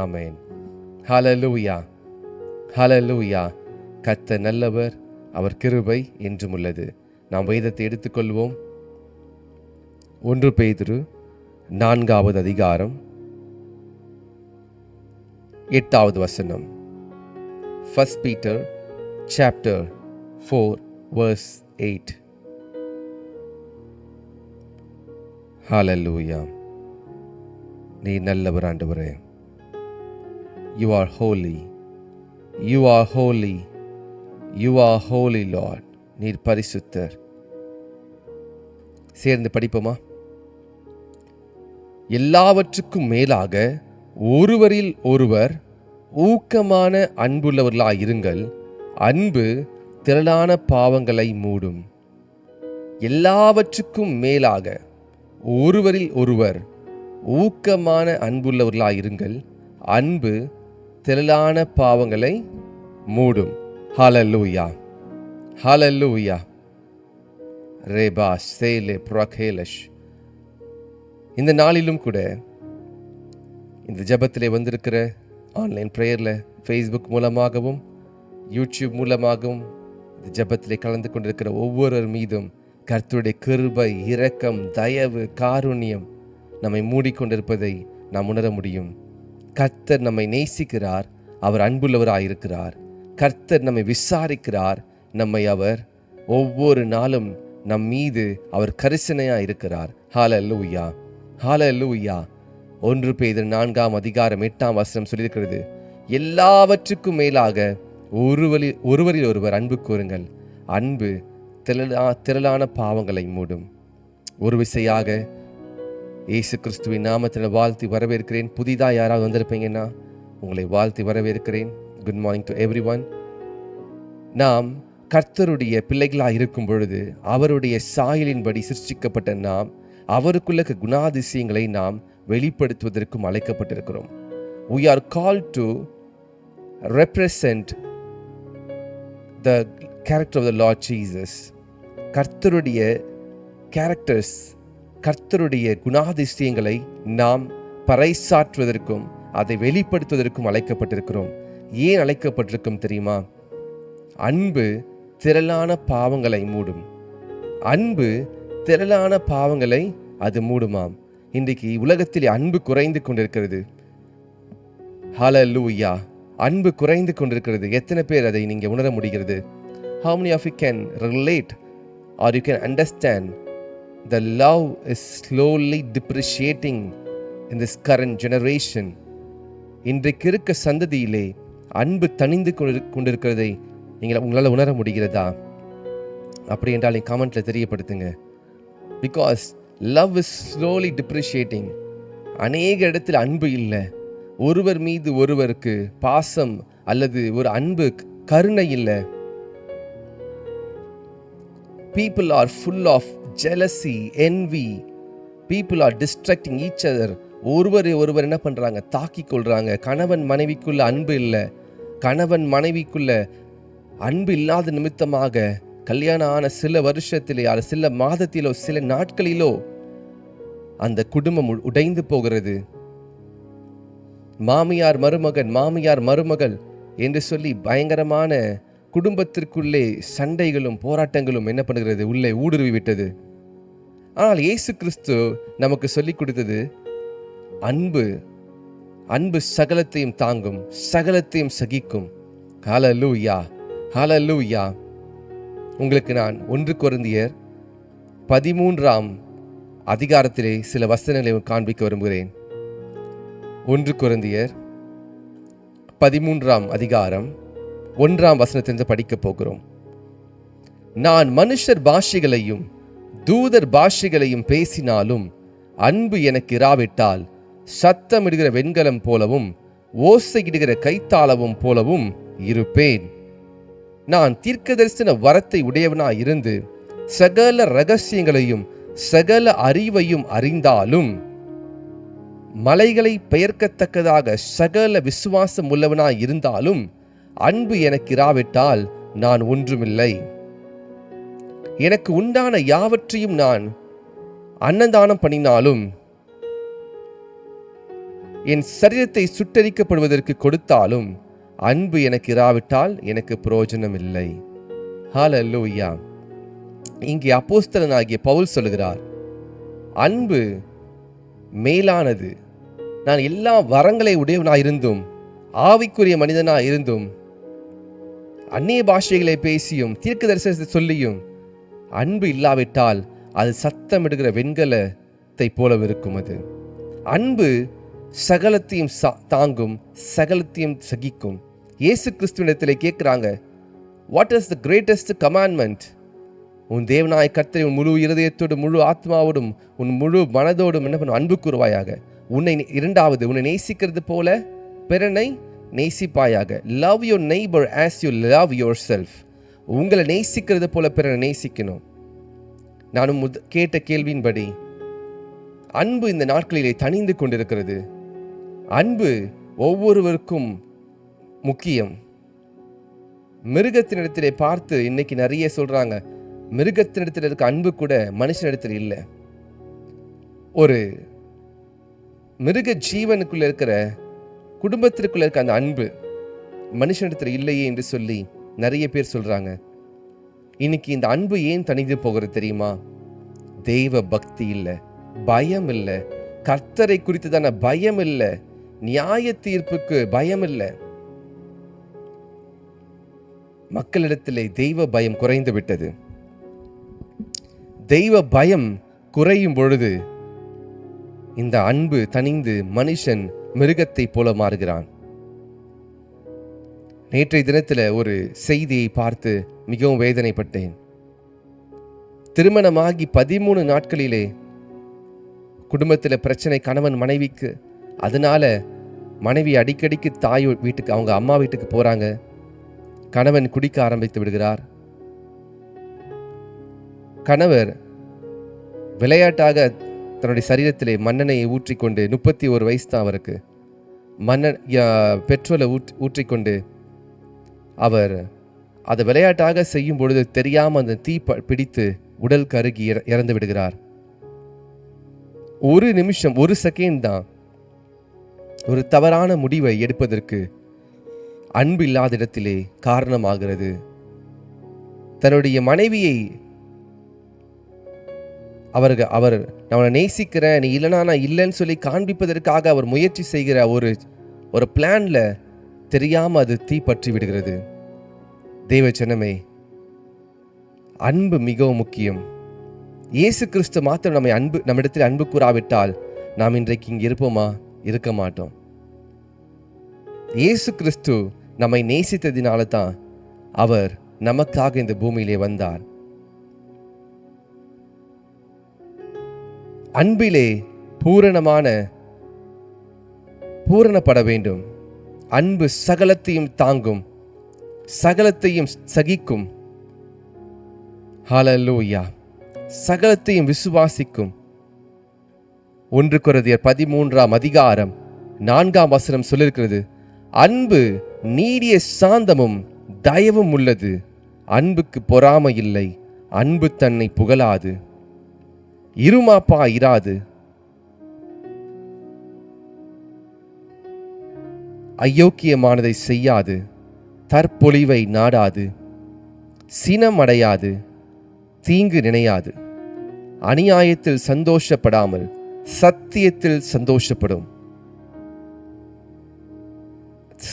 ஆமென். ஹல்லேலூயா, ஹல்லேலூயா. கர்த்தர் நல்லவர், அவர் கிருபை என்றும் உள்ளது. நாம் வேதத்தை எடுத்துக்கொள்வோம். 1 பேதுரு 4வது அதிகாரம் 8வது வசனம். 1 Peter chapter 4 verse 8. ஹல்லேலூயா. நீ நல்லவர் ஆண்டவரே. You are holy. You are holy. You are holy Lord. நீர் பரிசுத்தர். சேர்ந்து படிப்போமா? எல்லாவற்றுக்கும் மேலாக ஒருவரில் ஒருவர் ஊக்கமான அன்புள்ளவர்களாயிருங்கள். அன்பு திரளான பாவங்களை மூடும். எல்லாவற்றுக்கும் மேலாக ஒருவரில் ஒருவர் ஊக்கமான அன்புள்ளவர்களாயிருங்கள். அன்பு திரளான பாவங்களை மூடும். ஹல்லேலூயா, ஹல்லேலூயா. ரேபா சேலே ப்ரகேலஷ். இந்த நாளிலும் கூட இந்த ஜெபத்திலே வந்திருக்கிற ஆன்லைன் ப்ரேயரில் ஃபேஸ்புக் மூலமாகவும் யூடியூப் மூலமாகவும் இந்த ஜெபத்திலே கலந்து கொண்டிருக்கிற ஒவ்வொருவர் மீதும் கர்த்தருடைய கிருபை, இரக்கம், தயவு, காருண்யம் நம்மை மூடிக்கொண்டிருப்பதை நாம் உணர முடியும். கர்த்தர் நம்மை நேசிக்கிறார், அவர் அன்புள்ளவராயிருக்கிறார். கர்த்தர் நம்மை விசாரிக்கிறார், நம்மை அவர் ஒவ்வொரு நாளும் நம் மீது அவர் கரிசனையாக இருக்கிறார். ஹல்லேலூயா, ஹல்லேலூயா. 1 பேதுரு 4ம் அதிகாரம் 8ஆம் வசனம் சொல்லியிருக்கிறது, எல்லாவற்றுக்கும் மேலாக ஒருவரில் ஒருவர் அன்பு கூறுங்கள். அன்பு திரளான பாவங்களை மூடும். ஒரு விசையாக இயேசு கிறிஸ்துவின் நாமத்தில் வாழ்த்தி வரவேற்கிறேன். புதிதாக யாராவது வந்திருப்பீங்கன்னா உங்களை வாழ்த்தி வரவேற்கிறேன். Good morning to every one. நாம் கர்த்தருடைய பிள்ளைகளாக இருக்கும் பொழுது அவருடைய சாயலின்படி சிருஷ்டிக்கப்பட்ட நாம் அவருக்குள்ள குணாதிசயங்களை நாம் வெளிப்படுத்துவதற்கும் அழைக்கப்பட்டிருக்கிறோம். We are called to represent the character of the Lord Jesus. கர்த்தருடைய கேரக்டர்ஸ், கர்த்தருடைய குணாதிசயங்களை நாம் பறைசாற்றுவதற்கும் அதை வெளிப்படுத்துவதற்கும் அழைக்கப்பட்டிருக்கிறோம். ஏன் அழைக்கப்பட்டிருக்கும் தெரியுமா? அன்பு திரளான பாவங்களை மூடும். அன்பு திரளான பாவங்களை அது மூடுமாம். இன்றைக்கு உலகத்தில் அன்பு குறைந்து கொண்டிருக்கிறது. ஹல்லேலூயா. அன்பு குறைந்து கொண்டிருக்கிறது. எத்தனை பேர் அதை நீங்க உணர முடிகிறது? How many of you can relate or you can understand the love is slowly depreciating in this current generation? இன்றைக்கு இருக்க சந்ததியிலே அன்பு தணிந்து கொண்டிருக்கிறதை உங்களால் உணர முடிகிறதா? அப்படி என்றால் நீங்கள் கமெண்ட்ல தெரியப்படுத்துங்க. Because love is slowly depreciating. அநேக இடத்தில் அன்பு இல்லை. ஒருவர் மீது ஒருவருக்கு பாசம் அல்லது ஒரு அன்பு, கருணை இல்லை. People are full of jealousy, envy. People are distracting each other. ஒருவர் என்ன பண்றாங்க? தாக்கிக் கொள்றாங்க. கணவன் மனைவிக்குள்ள அன்பு இல்லை. கணவன் மனைவிக்குள்ள அன்பு இல்லாத நிமித்தமாக கல்யாணம் ஆன சில வருஷத்திலே, சில மாதத்திலோ, சில நாட்களிலோ அந்த குடும்பம் உடைந்து போகிறது. மாமியார் மருமகன், மாமியார் மருமகள் என்று சொல்லி பயங்கரமான குடும்பத்திற்குள்ளே சண்டைகளும் போராட்டங்களும் என்ன பண்ணுகிறது? உள்ளே ஊடுருவி விட்டது. ஆனால் இயேசு கிறிஸ்து நமக்கு சொல்லிக் கொடுத்தது அன்பு. அன்பு சகலத்தையும் தாங்கும், சகலத்தையும் சகிக்கும். ஹல்லேலூயா, ஹல்லேலூயா. உங்களுக்கு நான் 1 கொரிந்தியர் 13ஆம் அதிகாரத்திலே சில வசனங்களை காண்பிக்க விரும்புகிறேன். 1 கொரிந்தியர் 13ஆம் அதிகாரம் 1ஆம் வசனத்திலிருந்து படிக்கப் போகிறோம். நான் மனுஷர் பாஷைகளையும் தூதர் பாஷைகளையும் பேசினாலும் அன்பு எனக்கு இராவிட்டால் சத்தமிடுகிற வெண்கலம் போலவும் ஓசையிடுகிற கைத்தாளவும் போலவும் இருப்பேன். நான் தீர்க்கதரிசன வரத்தை உடையவனாய் இருந்து சகல ரகசியங்களையும் சகல அறிவையும் அறிந்தாலும் மலைகளை பெயர்க்கத்தக்கதாக சகல விசுவாசம் உள்ளவனாய் இருந்தாலும் அன்பு எனக்கு இராவிட்டால் நான் ஒன்றுமில்லை. எனக்கு உண்டான யாவற்றையும் நான் அன்னதானம் பண்ணினாலும் என் சரீரத்தை சுட்டரிக்கப்படுவதற்கு கொடுத்தாலும் அன்பு எனக்கு இராவிட்டால் எனக்கு பிரயோஜனம் இல்லை. ஹல்லேலூயா. இங்கே அப்போஸ்தலனாகிய பவுல் சொல்லுகிறார், அன்பு மேலானது. நான் எல்லா வரங்களை உடையவனாய் இருந்தும், ஆவிக்குரிய மனிதனாய் இருந்தும், அந்நிய பாஷைகளை பேசியும், தீர்க்க தரிசனத்தை சொல்லியும் அன்பு இல்லாவிட்டால் அது சத்தமிடுகிற வெண்கலத்தை போல இருக்கும். அது அன்பு சகலத்தையும் தாங்கும், சகலத்தையும் சகிக்கும். இயேசு கிறிஸ்துவிடத்திலே கேட்கிறாங்க, what is the greatest commandment? உன் தேவனாய் கர்த்தரை உன் முழு இருதயத்தோடும், முழு ஆத்மாவோடும், உன் முழு மனதோடும் என்ன பண்ணும்? அன்பு கூறுவாயாக. இரண்டாவது, உன்னை நேசிக்கிறது போல பிறனை நேசிப்பாயாக. Love your neighbour as you love yourself. உங்களை நேசிக்கிறது போல பிறனை நேசிக்கணும். நானும் கேட்ட கேள்வியின்படி அன்பு இந்த நாட்களிலே தணிந்து கொண்டிருக்கிறது. அன்பு ஒவ்வொருவருக்கும் முக்கியம். மிருகத்தினிடத்திலே பார்த்து இன்னைக்கு நிறைய சொல்றாங்க, மிருகத்தினிடத்தில் இருக்க அன்பு கூட மனுஷனிடத்தில் இல்லை. ஒரு மிருக ஜீவனுக்குள்ள இருக்கிற, குடும்பத்திற்குள்ள இருக்க அந்த அன்பு மனுஷனிடத்தில் இல்லையே என்று சொல்லி நிறைய பேர் சொல்றாங்க. இன்னைக்கு இந்த அன்பு ஏன் தணிந்து போகிறது தெரியுமா? தெய்வ பக்தி இல்லை, பயம் இல்லை, கர்த்தரை குறித்ததான பயம் இல்லை, நியாய தீர்ப்புக்கு பயம் இல்லை. மக்களிடத்திலே தெய்வ பயம் குறைந்து விட்டது. தெய்வ பயம் குறையும் பொழுது இந்த அன்பு தணிந்து மனுஷன் மிருகத்தை போல மாறுகிறான். நேற்றைய தினத்தில் ஒரு செய்தியை பார்த்து மிகவும் வேதனைப்பட்டேன். திருமணமாகி 13 நாட்களிலே குடும்பத்தில் பிரச்சனை, கணவன் மனைவிக்கு. அதனால மனைவி அடிக்கடிக்கு தாய் வீட்டுக்கு, அவங்க அம்மா வீட்டுக்கு போறாங்க. கணவன் குடிக்க ஆரம்பித்து விடுகிறார். கணவர் விளையாட்டாக தன்னுடைய சரீரத்திலே மண்ணெண்ணெயை ஊற்றிக்கொண்டு, 31 வயசு தான் அவருக்கு, பெட்ரோலை ஊற்றிக்கொண்டு அவர் அதை விளையாட்டாக செய்யும் பொழுது தெரியாமல் அந்த தீ பிடித்து உடல் கருகி இறந்து விடுகிறார். ஒரு நிமிஷம், ஒரு செகண்ட் தான் ஒரு தவறான முடிவை எடுப்பதற்கு அன்பு இல்லாத இடத்திலே காரணமாகிறது. தன்னுடைய மனைவியை அவர் நான் நேசிக்கிறேன், நீ இல்லைனா நான் இல்லைன்னு சொல்லி காண்பிப்பதற்காக அவர் முயற்சி செய்கிற ஒரு பிளான்ல தெரியாம அது தீ பற்றி விடுகிறது. தேவஜனமே, அன்பு மிகவும் முக்கியம். இயேசு கிறிஸ்து மாத்திரம் நம்மிடத்தில் அன்பு கூறாவிட்டால் நாம் இன்றைக்கு இங்கே இருப்போமா? இருக்க மாட்டோம். இயேசு கிறிஸ்து நம்மை நேசித்ததினால தான் அவர் நமக்காக இந்த பூமியிலே வந்தார். அன்பிலே பூரணப்பட வேண்டும். அன்பு சகலத்தையும் தாங்கும், சகலத்தையும் சகிக்கும். ஹல்லேலூயா. சகலத்தையும் விசுவாசிக்கும். 1 கொரிந்தியர் 13:4 சொல்லிருக்கிறது, அன்பு நீடிய சாந்தமும் தயவும் உள்ளது, அன்புக்கு பொறாமை இல்லை, அன்பு தன்னை புகழாது, இருமாப்பா இராது, அயோக்கியமானதை செய்யாது, தற்பொழிவை நாடாது, சினம் அடையாது, தீங்கு நினையாது, அநியாயத்தில் சந்தோஷப்படாமல் சத்தியத்தில் சந்தோஷப்படும்,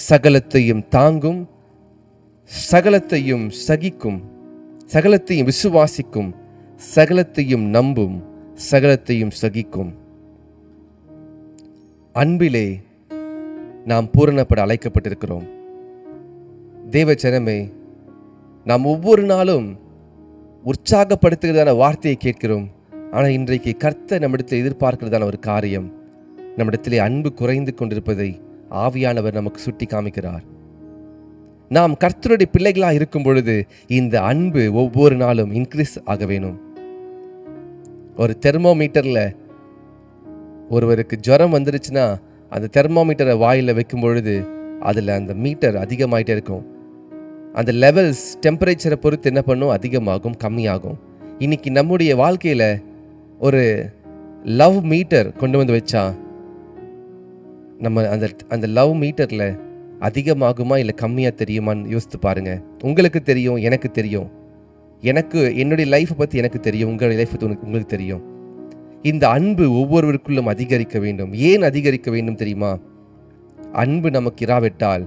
சகலத்தையும் தாங்கும், சகலத்தையும் சகிக்கும், சகலத்தையும் விசுவாசிக்கும், சகலத்தையும் நம்பும், சகலத்தையும் சகிக்கும். அன்பிலே நாம் பூரணப்பட அழைக்கப்பட்டிருக்கிறோம். தேவஜனமே, நாம் ஒவ்வொரு நாளும் உற்சாகப்படுத்துகிறதான வார்த்தையை கேட்கிறோம். ஆனால் இன்றைக்கு கர்த்தர் நம்மிடத்தில் எதிர்பார்க்கிறதான ஒரு காரியம், நம்மிடத்திலே அன்பு குறைந்து கொண்டிருப்பதை ஆவியானவர் நமக்கு சுட்டி காமிக்கிறார். நாம் கர்த்தருடைய பிள்ளைகளாக இருக்கும் பொழுது இந்த அன்பு ஒவ்வொரு நாளும் இன்க்ரீஸ் ஆக வேணும். ஒரு தெர்மோமீட்டரில் ஒருவருக்கு ஜுரம் வந்துருச்சுன்னா அந்த தெர்மோமீட்டரை வாயில் வைக்கும் பொழுது அதில் அந்த மீட்டர் அதிகமாயிட்டே இருக்கும். அந்த லெவல்ஸ் டெம்பரேச்சரை பொறுத்து என்ன பண்ணும்? அதிகமாகும், கம்மியாகும். இன்னைக்கு நம்முடைய வாழ்க்கையில் ஒரு லவ் மீட்டர் கொண்டு வந்து வச்சா நம்ம அந்த அந்த லவ் மீட்டரில் அதிகமாகுமா இல்லை கம்மியாக தெரியுமான்னு யோசித்து பாருங்கள். உங்களுக்கு தெரியும், எனக்கு தெரியும். எனக்கு என்னுடைய லைஃப்பை பற்றி எனக்கு தெரியும், உங்களுடைய லைஃப் பற்றி உங்களுக்கு தெரியும். இந்த அன்பு ஒவ்வொருவருக்குள்ளும் அதிகரிக்க வேண்டும். ஏன் அதிகரிக்க வேண்டும் தெரியுமா? அன்பு நமக்கு இராவிட்டால்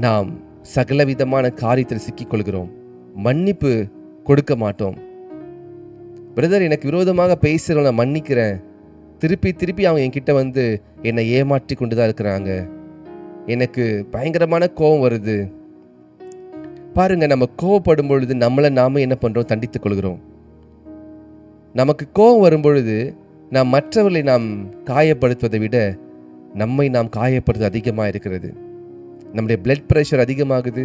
நாம் சகலவிதமான காரியத்தில் சிக்கிக்கொள்கிறோம். மன்னிப்பு கொடுக்க மாட்டோம். பிரதர், எனக்கு விரோதமாக பேசுகிறவங்க நான் மன்னிக்கிறேன், திருப்பி திருப்பி அவங்க என்கிட்ட வந்து என்னை ஏமாற்றி கொண்டு தான் இருக்கிறாங்க, எனக்கு பயங்கரமான கோபம் வருது. பாருங்க, நம்ம கோவப்படும் பொழுது நம்மளை நாம என்ன பண்றோம்? தண்டித்துக் கொள்கிறோம். நமக்கு கோபம் வரும் பொழுது நாம் மற்றவர்களை நாம் காயப்படுத்துவதை விட நம்மை நாம் காயப்படுத்துவது அதிகமாக இருக்கிறது. நம்முடைய பிளட் ப்ரெஷர் அதிகமாகுது,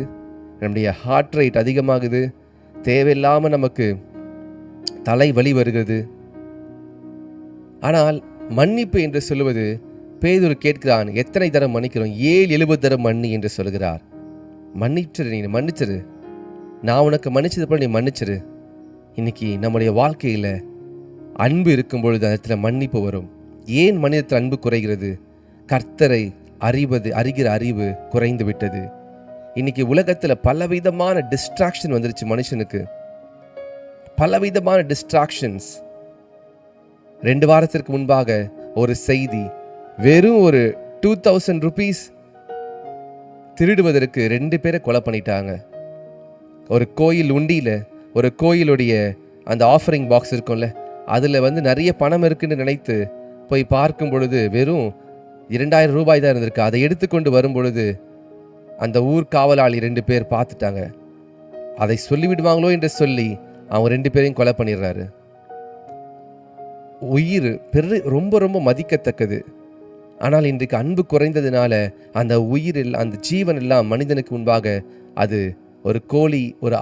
நம்முடைய ஹார்ட் ரேட் அதிகமாகுது, தேவையில்லாமல் நமக்கு தலைவலி வருகிறது. ஆனால் மன்னிப்பு என்று சொல்லுவது, பேதுரு கேட்கிறான், எத்தனை தரம் மன்னிக்கிறோம்? 70 தரம் மன்னி என்று சொல்கிறார். மன்னிச்சிரு, நீ மன்னிச்சிரு, நான் உனக்கு மன்னிச்சது போல நீ மன்னிச்சிரு. இன்னைக்கு நம்முடைய வாழ்க்கையில் அன்பு இருக்கும் பொழுது இடத்துல மன்னிப்பு வரும். ஏன் மனிதத்தில் அன்பு குறைகிறது? கர்த்தரை அறிகிற அறிவு குறைந்து விட்டது. இன்னைக்கு உலகத்தில் பலவிதமான டிஸ்ட்ராக்ஷன் வந்துருச்சு. மனுஷனுக்கு பலவிதமான டிஸ்ட்ராக்ஷன்ஸ். 2 வாரத்திற்கு முன்பாக ஒரு செய்தி, வெறும் ஒரு 2000 rupees திருடுவதற்கு 2 பேரை கொலை பண்ணிட்டாங்க. ஒரு கோயில் உண்டியில், ஒரு கோயிலுடைய அந்த ஆஃபரிங் பாக்ஸ் இருக்கும்ல, அதில் வந்து நிறைய பணம் இருக்குன்னு நினைத்து போய் பார்க்கும் பொழுது வெறும் 2000 ரூபாய் தான் இருந்திருக்கு. அதை எடுத்துக்கொண்டு வரும் பொழுது அந்த ஊர் காவலாளி 2 பேர் பார்த்துட்டாங்க. அதை சொல்லிவிடுவாங்களோ என்று சொல்லி அவங்க 2 பேரையும் கொலை பண்ணிடுறாரு. உயிர் ரொம்ப ரொம்ப மதிக்கத்தக்கது. ஆனால் இன்றைக்கு அன்பு குறைந்ததுனால அந்த உயிர், அந்த ஜீவன் எல்லாம் மனிதனுக்கு முன்பாக அது ஒரு கோழி, ஒரு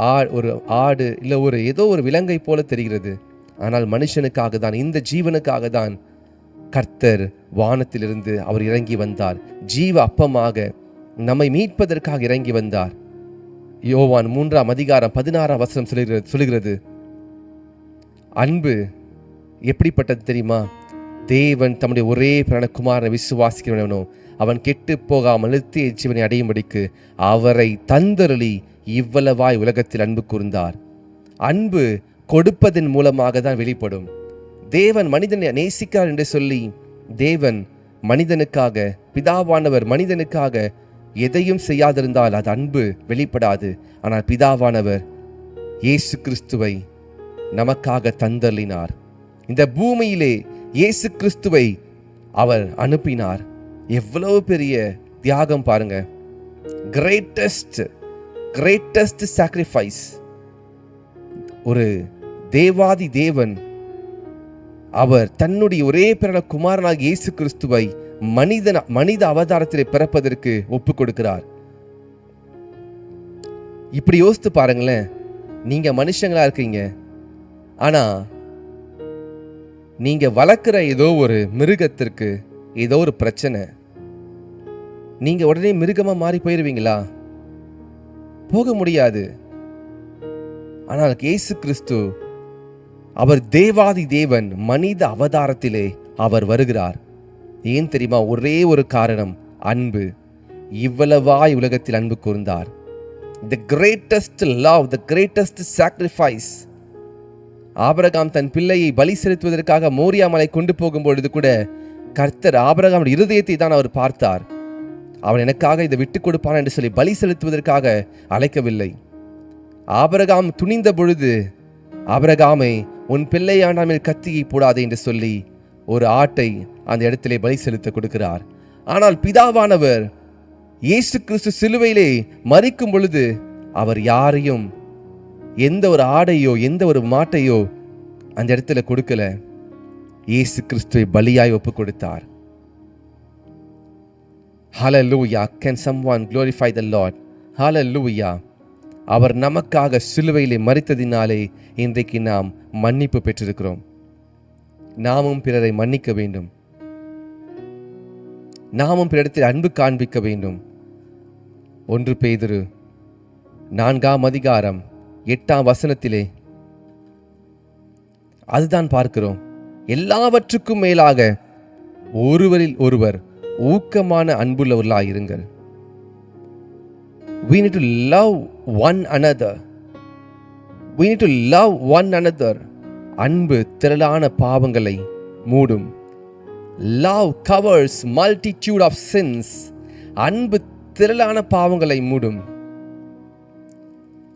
ஆடு, இல்லை ஏதோ ஒரு விலங்கை போல தெரிகிறது. ஆனால் மனுஷனுக்காக தான், இந்த ஜீவனுக்காக தான் கர்த்தர் வானத்திலிருந்து அவர் இறங்கி வந்தார். ஜீவ அப்பமாக நம்மை மீட்பதற்காக இறங்கி வந்தார். யோவான் 3:16 சொல்லுகிறது, அன்பு எப்படிப்பட்டது தெரியுமா? தேவன் தம்முடைய ஒரே பிரான குமாரனை விசுவாசிக்கிறவனோ அவன் கெட்டு போகாமல் நித்திய ஜீவனை அடையும்படிக்கு அவரை தந்தருளி இவ்வளவாய் உலகத்தில் அன்பு கூர்ந்தார். அன்பு கொடுப்பதன் மூலமாக தான் வெளிப்படும். தேவன் மனிதனை நேசிக்கிறார் என்று சொல்லி தேவன் மனிதனுக்காக, பிதாவானவர் மனிதனுக்காக எதையும் செய்யாதிருந்தால் அது அன்பு வெளிப்படாது. ஆனால் பிதாவானவர் இயேசு கிறிஸ்துவை நமக்காக தந்தருளினார். இந்த பூமியிலே இயேசு கிறிஸ்துவை அவர் அனுப்பினார். எவ்வளவு பெரிய தியாகம் பாருங்க. Greatest sacrifice. ஒரு தேவாதி தேவன் அவர் தன்னுடைய ஒரே பிறந்த குமாரனாக இயேசு கிறிஸ்துவை மனித அவதாரத்திலே பிறப்பதற்கு ஒப்பு கொடுக்கிறார். இப்படி யோசித்து பாருங்களேன். நீங்க மனுஷங்களா இருக்கீங்க, ஆனா நீங்க வளர்க்கிற ஏதோ ஒரு மிருகத்திற்கு ஏதோ ஒரு பிரச்சனை, நீங்க உடனே மிருகமா மாறி போயிருவீங்களா? போக முடியாது. ஆனால் இயேசு கிறிஸ்து அவர் தேவாதி தேவன், மனித அவதாரத்திலே அவர் வருகிறார். ஏன் தெரியுமா? ஒரே ஒரு காரணம், அன்பு. இவ்வளவாய் உலகத்தில் அன்பு கூர்ந்தார். The greatest love, the greatest sacrifice. Abraham தன் பிள்ளையை பலி செலுத்துவதற்காக மோரியா மலை கொண்டு போகும் பொழுது கூட கர்த்தர் ஆபிரகாம் இருதயத்தை தான் அவர் பார்த்தார். அவன் எனக்காக இதை விட்டு கொடுப்பான் என்று சொல்லி பலி செலுத்துவதற்காக அழைக்கவில்லை. ஆபிரகாம் துணிந்த பொழுது ஆபிரகாமை, உன் பிள்ளையாண்டால் மேல் கத்தியை போடாதே என்று சொல்லி ஒரு ஆட்டை அந்த இடத்திலே பலி செலுத்த கொடுக்கிறார். ஆனால் பிதாவானவர் இயேசு கிறிஸ்து சிலுவையிலே மரிக்கும் பொழுது அவர் யாரையும், எந்த ஒரு ஆடையோ எந்த ஒரு மாட்டையோ அந்த இடத்துல கொடுக்கல. இயேசு கிறிஸ்துவை பலியாய் ஒப்பு கொடுத்தார். Hallelujah. Can someone glorify the Lord? Hallelujah. அவர் நமக்காக சிலுவையிலே மரித்ததினாலே இன்றைக்கு நாம் மன்னிப்பு பெற்றிருக்கிறோம். நாமும் பிறரை மன்னிக்க வேண்டும். நாமும் பிறரிடத்தில் அன்பு காண்பிக்க வேண்டும். 1 பேதுரு 4:8 அதுதான் பார்க்கிறோம். எல்லாவற்றுக்கும் மேலாக ஒருவரில் ஒருவர் ஊக்கமான அன்புள்ளவர்களாக இருங்கள். We need to love one another. We need to love one another. அன்பு திரளான பாவங்களை மூடும். Love covers multitude of sins. அன்பு திரளான பாவங்களை மூடும்.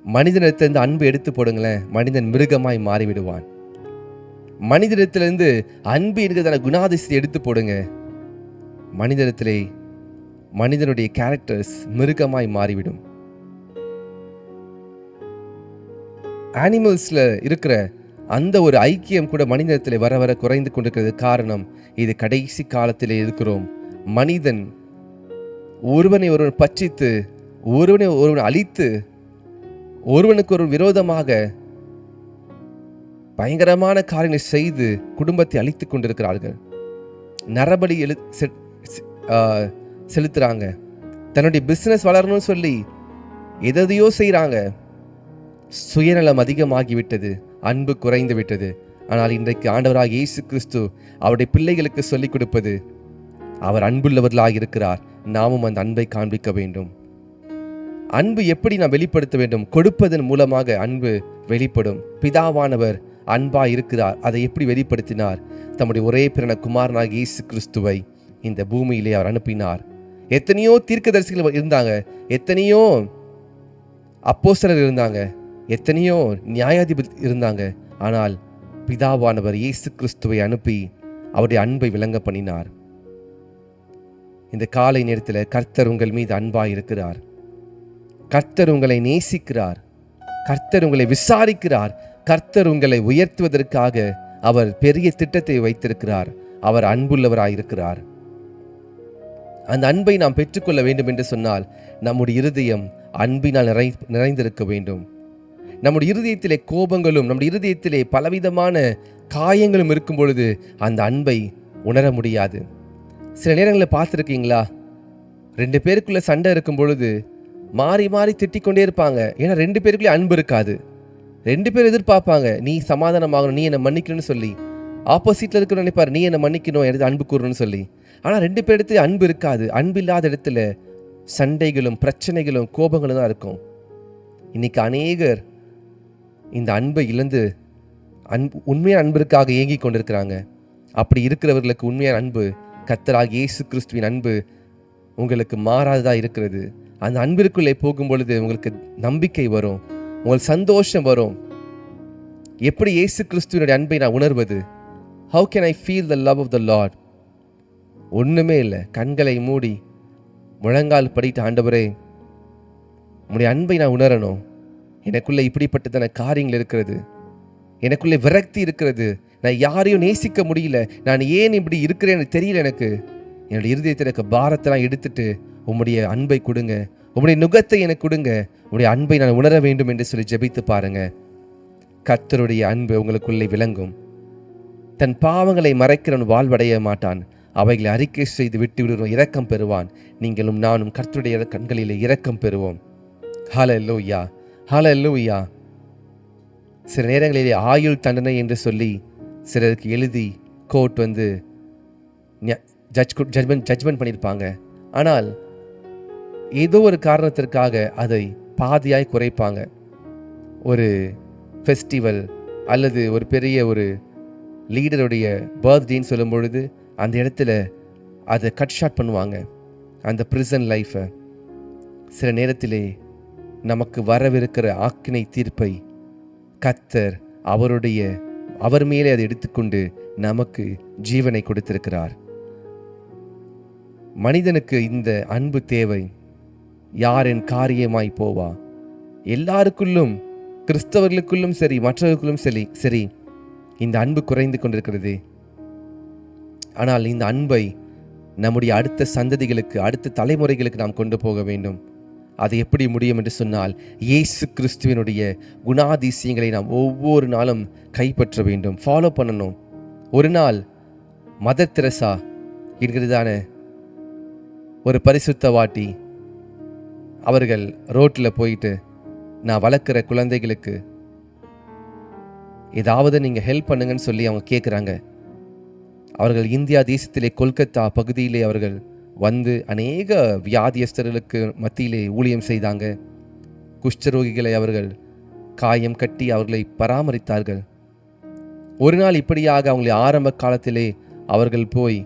மனிதனிடத்திலிருந்து அன்பு எடுத்து போடுங்களேன், மனிதன் மிருகமாய் மாறிவிடுவான். மனிதனிடத்திலிருந்து அன்பு என்கிறதான குணாதிசயத்தை எடுத்து போடுங்க, மனிதனிடத்திலே மனிதனுடைய கேரக்டர்ஸ் மிருகமாய் மாறிவிடும். அனிமல்ஸ்ல இருக்கிற அந்த ஒரு ஐக்கியம் கூட மனிதனிடத்தில் வர வர குறைந்து கொண்டிருக்கிறது. காரணம், இது கடைசி காலத்திலே இருக்கிறோம். மனிதன் ஒருவனை ஒருவன் பட்சித்து, ஒருவனை ஒருவன் அழித்து, ஒருவனுக்கு ஒரு விரோதமாக பயங்கரமான காரியங்களை செய்து குடும்பத்தை அழித்துக் கொண்டிருக்கிறார்கள். நரபலி செலுத்துறாங்க. தன்னுடைய பிசினஸ் வளரணும்னு சொல்லி எதையோ செய்கிறாங்க. சுயநலம் அதிகமாகிவிட்டது, அன்பு குறைந்து விட்டது. ஆனால் இன்றைக்கு ஆண்டவராக இயேசு கிறிஸ்து அவருடைய பிள்ளைகளுக்கு சொல்லிக் கொடுப்பது, அவர் அன்புள்ளவர்களாக இருக்கிறார், நாமும் அந்த அன்பை காண்பிக்க வேண்டும். அன்பு எப்படி நாம் வெளிப்படுத்த வேண்டும்? கொடுப்பதன் மூலமாக அன்பு வெளிப்படும். பிதாவானவர் அன்பா இருக்கிறார். அதை எப்படி வெளிப்படுத்தினார்? தம்முடைய ஒரே பிறன குமாரனாக இயேசு கிறிஸ்துவை இந்த பூமியிலே அவர் அனுப்பினார். எத்தனையோ தீர்க்கதரிசிகள் இருந்தாங்க, எத்தனையோ அப்போஸ்தலர்கள் இருந்தாங்க, எத்தனையோ நியாயாதிபதி இருந்தாங்க. ஆனால் பிதாவானவர் இயேசு கிறிஸ்துவை அனுப்பி அவருடைய அன்பை விளங்க பண்ணினார். இந்த காலை நேரத்தில் கர்த்தர் உங்கள் மீது அன்பாய் இருக்கிறார். கர்த்தர் உங்களை நேசிக்கிறார். கர்த்தர் உங்களை விசாரிக்கிறார். கர்த்தர் உங்களை உயர்த்துவதற்காக அவர் பெரிய திட்டத்தை வைத்திருக்கிறார். அவர் அன்புள்ளவராயிருக்கிறார். அந்த அன்பை நாம் பெற்றுக்கொள்ள வேண்டும் என்று சொன்னால் நம்முடைய இருதயம் அன்பினால் நிறைந்திருக்க வேண்டும். நம்முடைய இருதயத்திலே கோபங்களும் நம்முடைய இருதயத்திலே பலவிதமான காயங்களும் இருக்கும் பொழுது அந்த அன்பை உணர முடியாது. சில நேரங்களில் பார்த்துருக்கீங்களா, 2 பேருக்குள்ள சண்டை இருக்கும் பொழுது மாறி மாறி திட்டிக்கொண்டே இருப்பாங்க. ஏன்னா 2 பேருக்குள்ளே அன்பு இருக்காது. 2 பேர் எதிர்பார்ப்பாங்க, நீ சமாதானமாகணும், நீ என்னை மன்னிக்கணும்னு சொல்லி. ஆப்போசிட்டில் இருக்கிற நினைப்பார், நீ என்னை மன்னிக்கணும், எனக்கு அன்பு கூறணும்னு சொல்லி. ஆனால் 2 பேர் இடத்துல அன்பு இருக்காது. அன்பு இல்லாத இடத்துல சண்டைகளும் பிரச்சனைகளும் கோபங்களும் தான் இருக்கும். இன்னைக்கு அநேகர் இந்த அன்பை இழந்து உண்மையான அன்பிற்காக ஏங்கி கொண்டிருக்கிறாங்க. அப்படி இருக்கிறவர்களுக்கு உண்மையான அன்பு, கர்த்தராகிய இயேசு கிறிஸ்துவின் அன்பு உங்களுக்கு மாறாததாக இருக்கிறது. அந்த அன்பிற்குள்ளே போகும் பொழுது உங்களுக்கு நம்பிக்கை வரும், உங்களுக்கு சந்தோஷம் வரும். எப்படி இயேசு கிறிஸ்துவினுடைய அன்பை நான் உணர்வது? How can I feel the love of the Lord? ஒன்றுமே இல்லை. கண்களை மூடி முழங்கால் படிட்டு, ஆண்டவரே உம்முடைய அன்பை நான் உணரணும். எனக்குள்ளே இப்படிப்பட்டதான காரியங்கள் இருக்கிறது, எனக்குள்ளே விரக்தி இருக்கிறது, நான் யாரையும் நேசிக்க முடியல, நான் ஏன் இப்படி இருக்கிறேன்னு தெரியல, எனக்கு என்னுடைய இருதயத்தில் இருக்க பாரத்தெல்லாம் எடுத்துட்டு உம்முடைய அன்பை கொடுங்க, உம்முடைய நுகத்தை எனக்கு கொடுங்க, உம்முடைய அன்பை நான் உணர வேண்டும் என்று சொல்லி ஜெபித்து பாருங்க. கர்த்தருடைய அன்பு உங்களுக்குள்ளே விளங்கும். தன் பாவங்களை மறைக்கிறவன் வாழ்வடைய மாட்டான், அவைகளை அறிக்கை செய்து விட்டு விடுவோம் இரக்கம் பெறுவான். நீங்களும் நானும் கர்த்தருடைய கண்களிலே இரக்கம் பெறுவோம். ஹல்லேலூயா, ஹல்லேலூயா. சில நேரங்களிலே ஆயுள் தண்டனை என்று சொல்லி சிலருக்கு எழுதி கோர்ட் வந்து ஜட்ஜ்மெண்ட் பண்ணியிருப்பாங்க. ஆனால் ஏதோ ஒரு காரணத்திற்காக அதை பாதியாய் குறைப்பாங்க. ஒரு ஃபெஸ்டிவல் அல்லது ஒரு பெரிய ஒரு லீடருடைய பர்த்டேன்னு சொல்லும் பொழுது அந்த இடத்துல அதை கட் ஷார்ட் பண்ணுவாங்க, அந்த பிரிசன் லைஃப்பை. சில நேரத்திலே நமக்கு வரவிருக்கிற ஆக்கினை தீர்ப்பை கர்த்தர் அவர் மேலே அதை எடுத்துக்கொண்டு நமக்கு ஜீவனை கொடுத்திருக்கிறார். மனிதனுக்கு இந்த அன்பு தேவை. யார் என் காரியமாய் போவா? எல்லாருக்குள்ளும், கிறிஸ்தவர்களுக்குள்ளும் சரி, மற்றவர்களுக்குள்ளும் சரி இந்த அன்பு குறைந்து கொண்டிருக்கிறது. ஆனால் இந்த அன்பை நம்முடைய அடுத்த சந்ததிகளுக்கு, அடுத்த தலைமுறைகளுக்கு நாம் கொண்டு போக வேண்டும். அது எப்படி முடியும் என்று சொன்னால், இயேசு கிறிஸ்துவினுடைய குணாதிசயங்களை நாம் ஒவ்வொரு நாளும் கைப்பற்ற வேண்டும், ஃபாலோ பண்ணணும். ஒரு நாள் மதர் தெரசா என்கிறதான ஒரு பரிசுத்தவாட்டி அவர்கள் ரோட்டில் போயிட்டு, நான் வளர்க்குற குழந்தைகளுக்கு ஏதாவது நீங்கள் ஹெல்ப் பண்ணுங்கன்னு சொல்லி அவங்க கேட்குறாங்க. அவர்கள் இந்தியா தேசத்திலே கொல்கத்தா பகுதியிலே அவர்கள் வந்து அநேக வியாதியஸ்தர்களுக்கு மத்தியிலே ஊழியம் செய்தாங்க. குஷ்டரோகிகளை அவர்கள் காயம் கட்டி அவர்களை பராமரித்தார்கள். ஒரு நாள் இப்படியாக அவங்களை ஆரம்ப காலத்திலே அவர்கள் போய்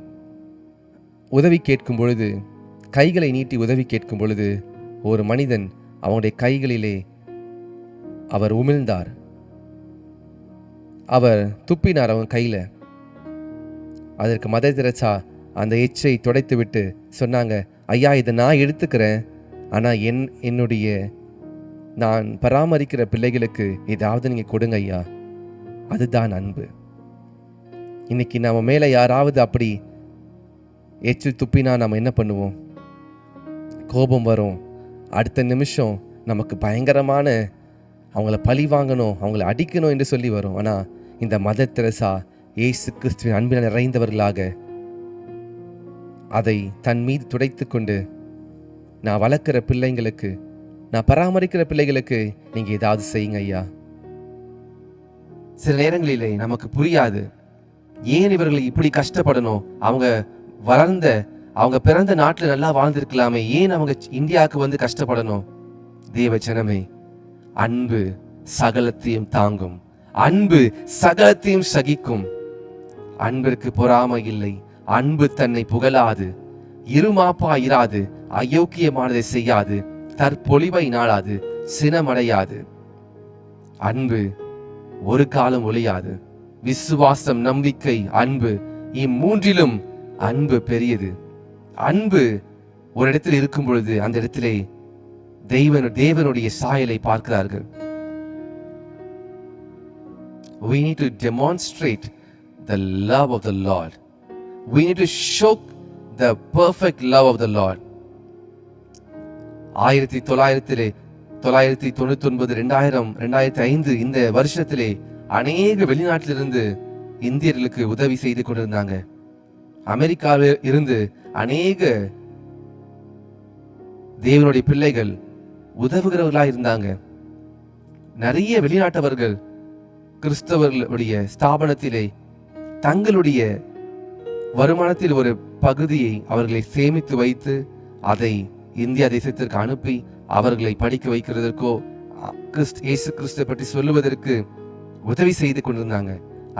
உதவி கேட்கும் பொழுது, கைகளை நீட்டி உதவி கேட்கும் பொழுது, ஒரு மனிதன் அவனுடைய கைகளிலே அவர் உமிழ்ந்தார். அவர் துப்பினார் அவன் கையில். அதற்கு மதர் தெரசா அந்த எச்சை துடைத்து விட்டு சொன்னாங்க, ஐயா இதை நான் எடுத்துக்கிறேன், ஆனால் என்னுடைய நான் பராமரிக்கிற பிள்ளைகளுக்கு ஏதாவது நீங்கள் கொடுங்க ஐயா. அதுதான் அன்பு. இன்னைக்கு நம்ம மேலே யாராவது அப்படி எச்சில் துப்பினா நம்ம என்ன பண்ணுவோம்? கோபம் வரும். அடுத்த நிமிஷம் நமக்கு பயங்கரமான அவங்கள பழி வாங்கணும், அவங்கள அடிக்கணும் என்று சொல்லி வரும். ஆனால் இந்த மதர் தெரசா இயேசு கிறிஸ்துவின் அன்பில் நிறைந்தவர்களாக அதை தன் மீது துடைத்து கொண்டு, நான் வளர்க்குற பிள்ளைங்களுக்கு, நான் பராமரிக்கிற பிள்ளைகளுக்கு நீங்கள் ஏதாவது செய்யுங்க ஐயா. சில நேரங்களிலே நமக்கு புரியாது, ஏன் இவர்களை இப்படி கஷ்டப்படணும்? அவங்க பிறந்த நாட்டில் நல்லா வாழ்ந்திருக்கலாமே, ஏன் அவங்க இந்தியாவுக்கு வந்து கஷ்டப்படணும்? தேவ ஜனமே, அன்பு சகலத்தையும் தாங்கும், அன்பு சகலத்தையும் சகிக்கும். அன்பிற்கு பொறாமை இல்லை, அன்பு தன்னை புகழாது, இருமாப்பா இராது, அயோக்கியமானதை செய்யாது, தற்பொழிவை நாளாது, சினமடையாது. அன்பு ஒரு காலம் ஒழியாது. விசுவாசம், நம்பிக்கை, அன்பு, இம்மூன்றிலும் அன்பு பெரியது. அன்பு ஒரு இடத்தில் இருக்கும் பொழுது அந்த இடத்திலே தேவனுடைய சாயலை பார்க்கிறார்கள். We need to demonstrate the love of the Lord. We need to show the perfect love of the Lord. 1999, 2000, 2005 இந்த வருஷத்திலே அநேக வெளிநாட்டிலிருந்து இந்தியர்களுக்கு உதவி செய்து கொண்டிருந்தாங்க. அமெரிக்காவில் இருந்து அநேக தேவனுடைய பிள்ளைகள் உதவுகிறவர்களாக இருந்தாங்க. நிறைய வெளிநாட்டவர்கள் கிறிஸ்தவர்களுடைய ஸ்தாபனத்திலே தங்களுடைய வருமானத்தில் ஒரு பகுதியை அவர்களை சேமித்து வைத்து அதை இந்தியா தேசத்திற்கு அனுப்பி அவர்களை படிக்க வைக்கிறதற்கோ இயேசு கிறிஸ்துவை பற்றி சொல்லுவதற்கு உதவி செய்து கொண்டிருந்தாங்க.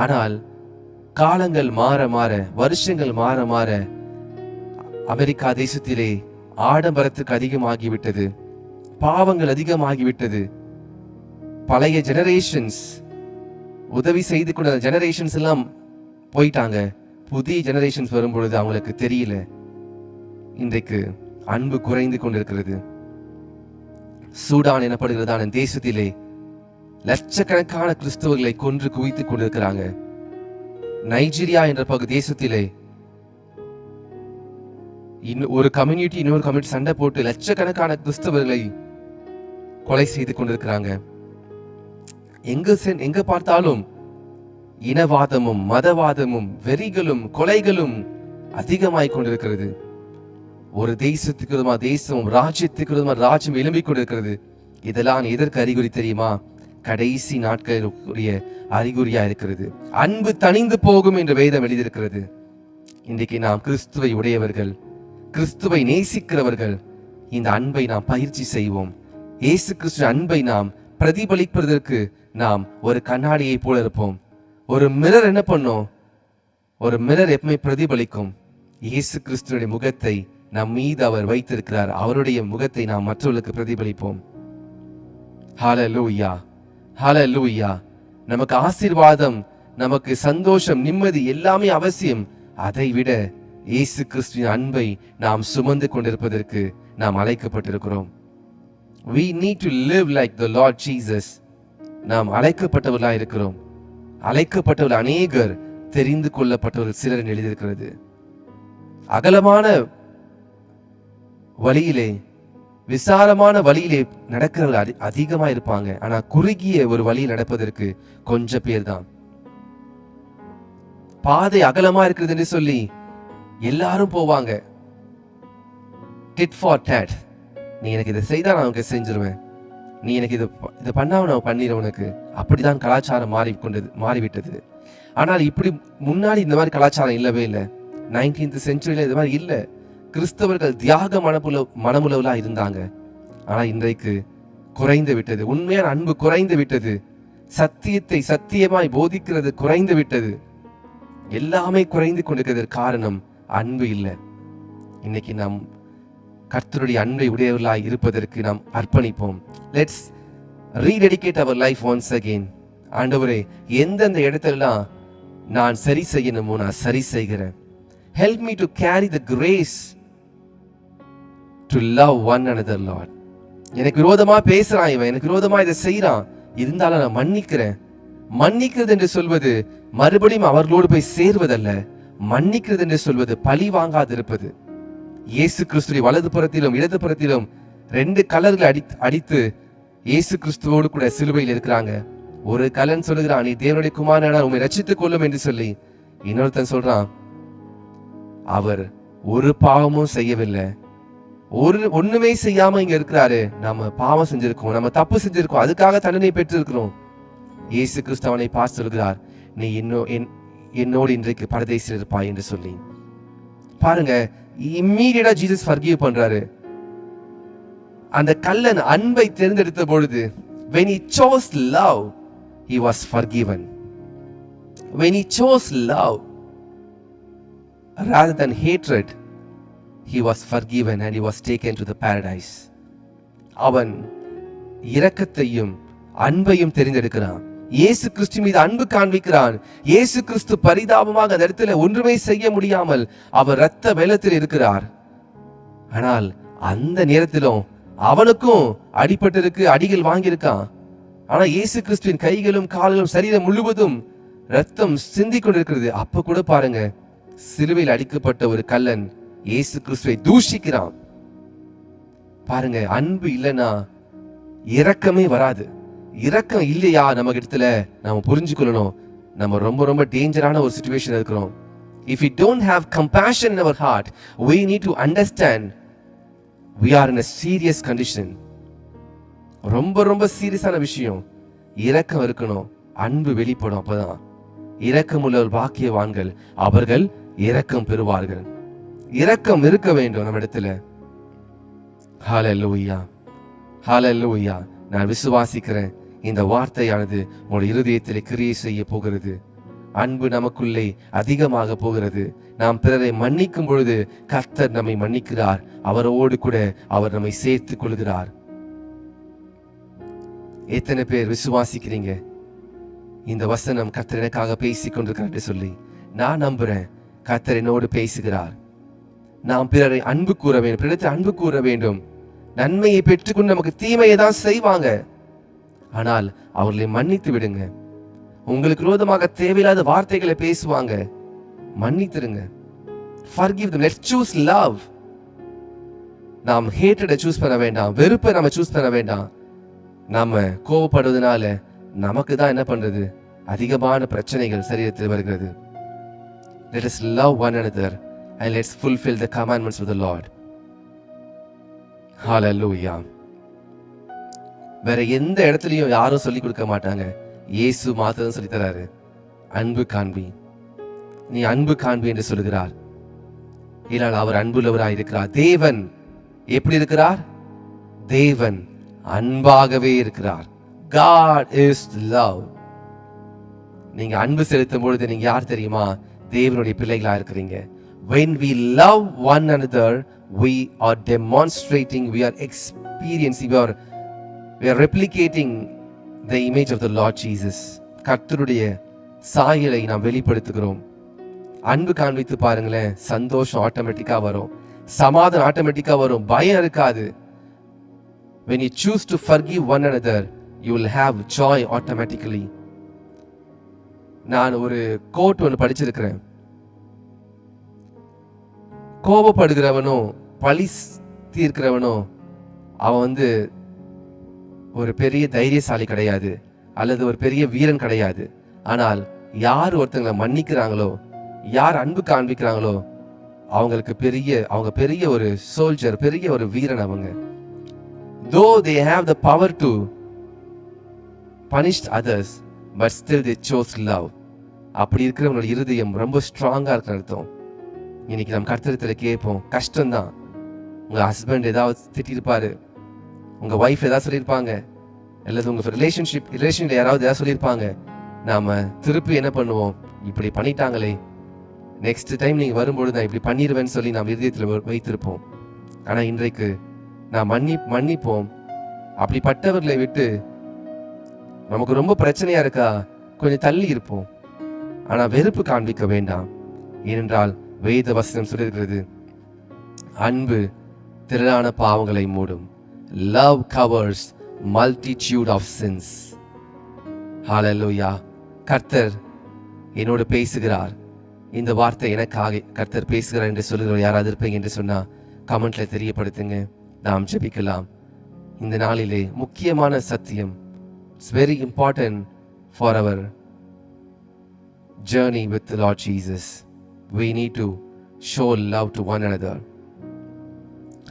ஆனால் காலங்கள் மாற மாற, வருஷங்கள் மாற மாற அமெரிக்கா தேசத்திலே ஆடம்பரத்துக்கு அதிகமாகிவிட்டது, பாவங்கள் அதிகமாகிவிட்டது. பழைய ஜெனரேஷன்ஸ் உதவி செய்து கொண்ட ஜெனரேஷன்ஸ் எல்லாம் போயிட்டாங்க. புதிய ஜெனரேஷன்ஸ் வரும்பொழுது அவங்களுக்கு தெரியல. இன்றைக்கு அன்பு குறைந்து கொண்டிருக்கிறது. சூடான் எனப்படுகிறதான தேசத்திலே லட்சக்கணக்கான கிறிஸ்தவர்களை கொன்று குவித்துக் கொண்டிருக்கிறாங்க. நைஜீரியா என்ற தேசத்திலே ஒரு கம்யூனிட்டி இன்னொரு கம்யூனிட்டி சண்டை போட்டு லட்சக்கணக்கான கிறிஸ்தவர்களை கொலை செய்து கொண்டிருக்கிறாங்க. எங்க பார்த்தாலும் இனவாதமும் மதவாதமும் வெறிகளும் கொலைகளும் அதிகமாய் கொண்டிருக்கிறது. ஒரு தேசத்துக்கு தேசமும் ராஜ்யத்துக்கு ராஜ்யம் எழும்பிக் கொண்டிருக்கிறது. இதெல்லாம் எதற்கு அறிகுறி தெரியுமா? கடைசி நாட்களுடைய அறிகுறியா இருக்கிறது. அன்பு தணிந்து போகும் என்று வேதம் எழுதியிருக்கிறது. இன்றைக்கு நாம் கிறிஸ்துவை உடையவர்கள், கிறிஸ்துவை நேசிக்கிறவர்கள். இந்த அன்பை நாம் பயிற்சி செய்வோம். இயேசு கிறிஸ்து அன்பை நாம் பிரதிபலிப்பதற்கு நாம் ஒரு கண்ணாடியை போல இருப்போம். ஒரு மிரர் என்ன பண்ணும்? ஒரு மிரர் எப்பவுமே பிரதிபலிக்கும். இயேசு கிறிஸ்துடைய முகத்தை நம் மீது அவர் வைத்திருக்கிறார். அவருடைய முகத்தை நாம் மற்றவர்களுக்கு பிரதிபலிப்போம். ஹல்லேலூயா, ஹல்லேலூயா. நமக்கு ஆசீர்வாதம், நமக்கு சந்தோஷம், நிம்மதி எல்லாமே அவசியம். அதை விட இயேசு கிறிஸ்துவின் அன்பை நாம் சுமந்து கொண்டிருப்பதற்கு நாம் அழைக்கப்பட்டிருக்கிறோம். We need to live like the Lord Jesus. நாம் அழைக்கப்பட்டவர்களாக இருக்கிறோம். அழைக்கப்பட்டவர்கள் அநேகர், தெரிந்து கொள்ளப்பட்டவர்கள் சிலர் எழுதியிருக்கிறது. அகலமான வழியிலே, விசாலமான வழியிலே நடக்கிறவர்கள் அதிகமா இருப்பாங்க. ஆனா குறுகிய ஒரு வழியில் நடப்பதற்கு கொஞ்சம் பேர் தான். பாதை அகலமா இருக்கிறது என்று சொல்லி எல்லாரும் போவாங்க. Did for date. நீ எனக்கு இதை செய்தா நான் உனக்கு செஞ்சிருவேன், நீ எனக்கு இதை பண்ணாம நான் பண்ணிடுவேன் உனக்கு. அப்படிதான் கலாச்சாரம் மாறிவிட்டது. ஆனால் இப்படி முன்னாடி இந்த மாதிரி கலாச்சாரம் இல்லவே இல்லை. 19th செஞ்சுரியில இது மாதிரி இல்லை. கிறிஸ்தவர்கள் தியாக மனமுள்ளவர்களா இருந்தாங்க. ஆனா இன்றைக்கு குறைந்து விட்டது. உண்மையான அன்பு குறைந்து விட்டது. சத்தியத்தை சத்தியமாய் போதிக்கிறது குறைந்து விட்டது. எல்லாமே குறைந்து கொண்டிருக்கிறதுக்கு காரணம் அன்பு இல்லை. இன்னைக்கு நாம் கர்த்தருடைய அன்பை உடையவர்களாய் இருப்பதற்கு நாம் அர்ப்பணிப்போம். Let's rededicate our life once again. ஆண்டவரே, எந்தெந்த இடத்துலலாம் நான் சரி செய்யணுமோ நான் சரி செய்கிறேன். Help me to carry the grace to love one another, Lord. எனக்கு விரோதமா பேசுறான் இவன், எனக்கு விரோதமா இதை செய்யறான், இருந்தாலும் நான் மன்னிக்கிறேன். மன்னிக்கிறது என்று சொல்வது மறுபடியும் அவர்களோடு போய் சேர்வதல்ல. மன்னிக்கிறது என்று சொல்வது பழி வாங்காதிருப்பது. இயேசு கிறிஸ்துவை வலது புறத்திலும் இடது புறத்திலும் 2 கலர்களை அடித்து இயேசு கிறிஸ்துவோடு கூட சிலுவையில் இருக்கிறாங்க. ஒரு கலன் சொல்லுகிறான், நீ தேவனுடைய குமாரனான உம்மை ரட்சித்துக் கொள்ளும் என்று சொல்லி. இன்னொருத்தன் சொல்றான், அவர் ஒரு பாவமும் செய்யவில்லை, ஒண்ணுமே செய்யாம இங்க இருக்கிறாரு, நம்ம பாவம் செஞ்சிருக்கோம், நம்ம தப்பு செஞ்சிருக்கோம், அதுக்காக தண்டனை பெற்று இருக்கிறோம். இயேசு கிறிஸ்து அவனை பார்த்து சொல்கிறார், நீ என்னோடு இன்றைக்கு பரதேசில் இருப்பாய் என்று சொல்லி. பாருங்க, இம்மீடியட்டா ஜீசஸ் ஃபர்கிவ் பண்றாரு. அந்த கல்லன் அன்பை தேர்ந்தெடுத்த பொழுது, when he chose love, he was forgiven. When he chose love rather than hatred, he was forgiven and he was taken to the paradise. அவன் இரக்கத்தையும் அன்பையும் தெரிந்தெடுக்கிறான். இயேசு கிறிஸ்து மீது அன்பு காண்பிக்கிறான். இயேசு கிறிஸ்து பரிதாபமாக அந்த இடத்துல ஒன்றுமே செய்ய முடியாமல் அவர் இரத்த வெள்ளத்தில் இருக்கிறார். ஆனால் அந்த நேரத்திலும் அவனுக்கும் அடிபட்டிருக்கு, அடிகள் வாங்கியிருக்கான். ஆனா இயேசு கிறிஸ்துவின் கைகளும் கால்களும் சரீரம் முழுவதும் ரத்தம் சிந்தி கொண்டிருக்கிறது. அப்ப கூட பாருங்க, சிலுவையில் அடிக்கப்பட்ட ஒரு கல்லன் இயேசு கிறிஸ்துவை தூஷிக்கிறான். பாருங்க, அன்பு இல்லைன்னா இரக்கமே வராது. இரக்கம் இல்லையா நம்ம இடத்துல, நம்ம புரிஞ்சுக்கொள்ளணும், நம்ம ரொம்ப ரொம்ப டேஞ்சரான ஒரு சிச்சுவேஷன் இருக்கிறோம். If we don't have compassion in our heart, we need to understand we are in a serious condition. ரொம்ப ரொம்ப சீரியஸான விஷயம். இரக்கம் இருக்கணும், அன்பு வெளிப்படும். அப்பதான் இரக்கமுள்ள பாக்கியவான்கள், அவர்கள் இரக்கம் பெறுவார்கள். இரக்கம் இருக்க வேண்டும் நம்ம இடத்துல. ஹல்லேலூயா, ஹல்லேலூயா. நான் விசுவாசிக்கிறேன், இந்த வார்த்தையானது உங்களுடைய இருதயத்திலே கிரியை செய்ய போகிறது. அன்பு நமக்குள்ளே அதிகமாக போகிறது. நாம் பிறரை மன்னிக்கும் பொழுது கர்த்தர் நம்மை மன்னிக்கிறார். அவரோடு கூட அவர் நம்மை சேர்த்துக் கொள்கிறார். எத்தனை பேர் விசுவாசிக்கிறீங்க இந்த வசனம் கர்த்தர் எனக்காக பேசிக் கொண்டிருக்கிறார் சொல்லி? நான் நம்புறேன், கர்த்தர் என்னோடு பேசுகிறார். நாம் பிறரை அன்பு கூற வேண்டும், பிறருக்கு அன்பு கூற வேண்டும். நன்மையை பெற்றுக்கொண்டு நமக்கு தீமையை தான் செய்வாங்க, ஆனால் அவர்களை மன்னித்து விடுங்க. உங்களுக்கு விரோதமாக தேவையில்லாத வார்த்தைகளை பேசுவாங்க, மன்னித்துருங்க. Forgive them. Let's choose love. நாம் ஹேட்டரை சூஸ் பண்ண வேண்டாம், வெறுப்பை நம்ம சூஸ் பண்ண வேண்டாம். நாம கோபப்படுவதனால நமக்கு தான் என்ன பண்றது, அதிகமான பிரச்சனைகள் சரீரத்தில் வருகிறது. Let us love one another and let's fulfill the commandments of the Lord. Hallelujah. வேற எந்த இடத்துலயும் யாரும் சொல்லி கொடுக்க மாட்டாங்க, இயேசு மாத்திரம் சொல்லி தராரு. அன்பு காண்பி, நீ அன்பு காண்பி என்று சொல்கிறார். இல்லைனா அவர் அன்புள்ளவராய் இருக்கிறார். தேவன் எப்படி இருக்கிறார்? தேவன் அன்பாகவே இருக்கிறார். God is love. நீங்க அன்பு செலுத்தும் பொழுது நீங்க யார் தெரியுமா? தேவனுடைய பிள்ளைகளா இருக்கிறீங்க. When we love one another, we are demonstrating, we are experiencing, we are replicating the image of the Lord Jesus. கர்த்தருடைய சாயலை நாம் வெளிப்படுத்துகிறோம். அன்பு காண்பித்து பாருங்களேன், சந்தோஷம் ஆட்டோமேட்டிக்கா வரும், சமாதானம் ஆட்டோமேட்டிக்கா வரும், பயம் இருக்காது. When you choose to forgive one another, you will have joy automatically. நான் ஒரு கோட் ஒன்று படிச்சிருக்கிறேன். கோபப்படுகிறவனோ பழி தீர்க்கிறவனோ அவன் ஒரு பெரிய தைரியசாலி கிடையாது, அல்லது ஒரு பெரிய வீரன் கிடையாது. ஆனால் யார் ஒருத்தங்களை மன்னிக்கிறாங்களோ, யார் அன்பு காண்பிக்கிறாங்களோ, அவங்க பெரிய ஒரு சோல்ஜர், பெரிய ஒரு வீரன் அவங்க. Though they have the power to punish others, but still they chose love. அப்படி இருக்கிறவங்களோட இருதயம் ரொம்ப ஸ்ட்ராங்கா இருக்கிற அர்த்தம். இன்னைக்கு நம்ம கர்த்தரத்தில் கேட்போம். கஷ்டம்தான். உங்கள் ஹஸ்பண்ட் ஏதாவது திட்டிருப்பாரு, உங்கள் ஒய்ஃப் ஏதாவது சொல்லியிருப்பாங்க, அல்லது உங்கள் ரிலேஷனில் யாராவது ஏதாவது சொல்லியிருப்பாங்க. நாம் திருப்பி என்ன பண்ணுவோம்? இப்படி பண்ணிட்டாங்களே, நெக்ஸ்ட் டைம் நீங்கள் வரும்பொழுது நான் இப்படி பண்ணிடுவேன்னு சொல்லி நாம் இதயத்தில் வைத்திருப்போம். ஆனால் இன்றைக்கு நான் மன்னிப்போம். அப்படிப்பட்டவர்களை விட்டு நமக்கு ரொம்ப பிரச்சனையா இருக்கா, கொஞ்சம் தள்ளி இருப்போம். ஆனால் வெறுப்பு காண்பிக்க வேண்டாம். ஏனென்றால் வேத வசனம் சொல்லியிருக்கிறது, அன்பு திரளான பாவங்களை மூடும். Love covers multitude of sins. Hallelujah. கர்த்தர் என்னோடு பேசுகிறார். இந்த வார்த்தை எனக்காக கர்த்தர் பேசுகிறார் என்று சொல்லுகிற யாராவது இருப்பீங்க என்று சொன்னா கமெண்ட்ல தெரியப்படுத்துங்க. நாம் ஜெபிக்கலாம். இந்த நாளிலே முக்கியமான சத்தியம், it's very important for our journey with the Lord Jesus. We need to show love to one another.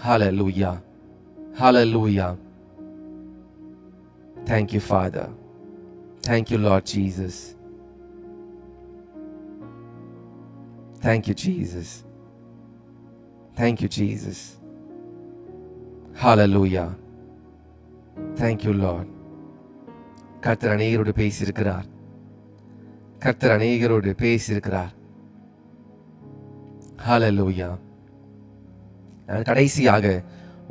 Hallelujah. Hallelujah. Thank you, Father. Thank you, Lord Jesus. Thank you, Jesus. Thank you, Jesus. Hallelujah. Thank you, Lord. கர்த்தர் அநேகரோடு பேசியிருக்கிறார். கர்த்தர் அநேகரோடு பேசியிருக்கிறார். ஹல்லேலூயா. நான் கடைசியாக